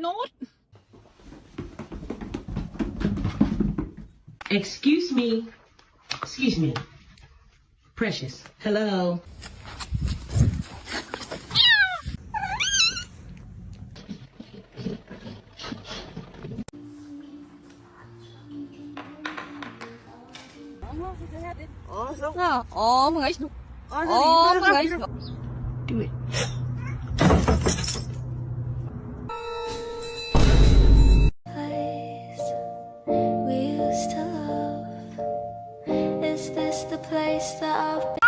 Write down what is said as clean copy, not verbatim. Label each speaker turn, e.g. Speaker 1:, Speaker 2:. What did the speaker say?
Speaker 1: Note.
Speaker 2: Excuse me. Excuse me. Precious. Hello.
Speaker 1: Mga isno. Mga isno.
Speaker 2: Do it.
Speaker 3: Place we used to love. Is this the place that I've been?